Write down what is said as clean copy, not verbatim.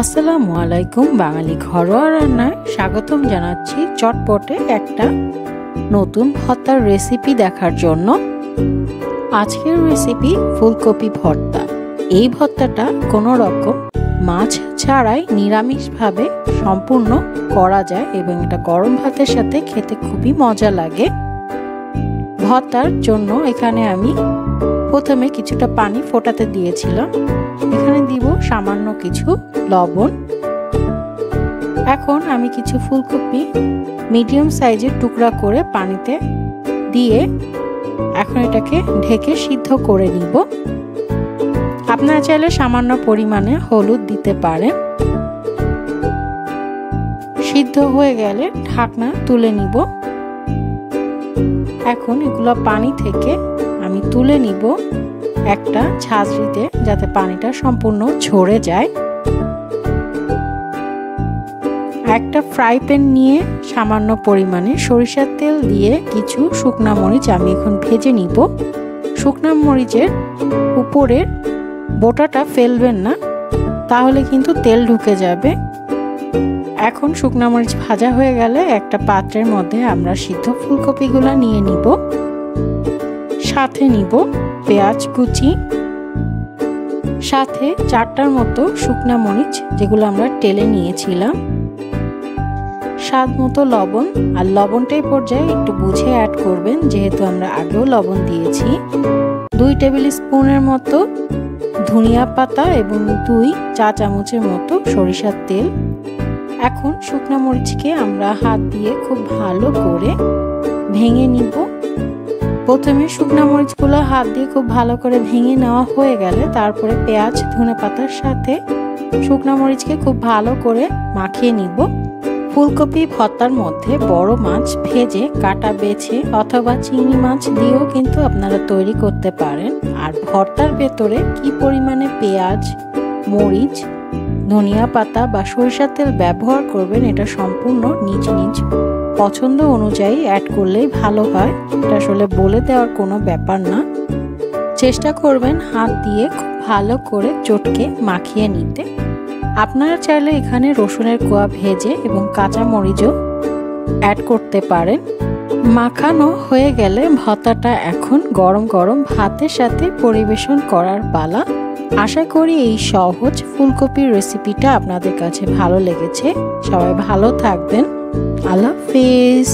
আসসালামু আলাইকুম। বাঙালি ঘরোয়া রান্নায় স্বাগতম জানাচ্ছি চটপটে একটা নতুন ভর্তার রেসিপি দেখার জন্য। আজকের রেসিপি ফুলকপি ভর্তা। এই ভর্তাটা কোনো রকম মাছ ছাড়াই নিরামিষভাবে সম্পূর্ণ করা যায় এবং এটা গরম ভাতের সাথে খেতে খুবই মজা লাগে। ভর্তার জন্য এখানে আমি প্রথমে কিছুটা পানি ফোটাতে দিয়েছিলাম। এখানে দিব সামান্য কিছু লবণ। এখন আমি কিছু ফুলকপি মিডিয়াম সাইজের টুকরা করে পানিতে দিয়ে এখন এটাকে ঢেকে সিদ্ধ করে নিব। আপনারা চাইলে সামান্য পরিমাণে হলুদ দিতে পারেন। সিদ্ধ হয়ে গেলে ঢাকনা তুলে নিব। এখন এগুলো পানি থেকে আমি তুলে নিব একটা ঝাঁঝরিতে, যাতে পানিটা সম্পূর্ণ ঝরে যায়। একটা ফ্রাই প্যান নিয়ে সামান্য পরিমাণে সরিষার তেল দিয়ে কিছু শুকনা মরিচ আমি এখন ভেজে নিব। শুকনা মরিচের উপরের বোটাটা ফেলবেন না, তাহলে কিন্তু তেল ঢুকে যাবে। এখন শুকনা মরিচ ভাজা হয়ে গেলে একটা পাত্রের মধ্যে আমরা সিদ্ধ ফুলকপিগুলো নিয়ে নিব। সাথে নিব পেঁয়াজ কুচি, সাথে 4টার মতো শুকনা মরিচ যেগুলো আমরা টেলে নিয়েছিলাম, স্বাদ মতো লবণ। আর লবণটাই পর্যায়ে একটু বুঝে অ্যাড করবেন, যেহেতু আমরা আগেও লবণ দিয়েছি। 2 টেবিল স্পুনের মতো ধনিয়া পাতা এবং 2 চা চামচের মতো সরিষার তেল। এখন শুকনা মরিচকে আমরা হাত দিয়ে খুব ভালো করে ভেঙে নিব। প্রথমে শুকনা মরিচগুলো হাত দিয়ে খুব ভালো করে ভেঙে নেওয়া হয়ে গেলে তারপরে পেঁয়াজ ধনেপাতার সাথে শুকনা মরিচকে খুব ভালো করে মাখিয়ে নিব। ফুলকপি ভর্তার মধ্যে বড় মাছ ভেজে কাটা বেছে অথবা চিংড়ি মাছ দিয়েও কিন্তু আপনারা তৈরি করতে পারেন। আর ভর্তার ভেতরে কি পরিমাণে পেঁয়াজ, মরিচ, ধনিয়া পাতা বা সরিষার তেল ব্যবহার করবেন এটা সম্পূর্ণ নিজ নিজ পছন্দ অনুযায়ী অ্যাড করলেই ভালো হয়। এটা আসলে বলে দেওয়ার কোনো ব্যাপার না। চেষ্টা করবেন হাত দিয়ে খুব ভালো করে চটকে মাখিয়ে নিতে। আপনারা চাইলে এখানে রসুনের কোয়া ভেজে এবং কাঁচা মরিচও অ্যাড করতে পারেন। মাখানো হয়ে গেলে ভর্তাটা এখন গরম গরম ভাতের সাথে পরিবেশন করার পালা। আশা করি এই সহজ ফুলকপির রেসিপিটা আপনাদের কাছে ভালো লেগেছে। সবাই ভালো থাকবেন। আল্লাহ হাফেজ।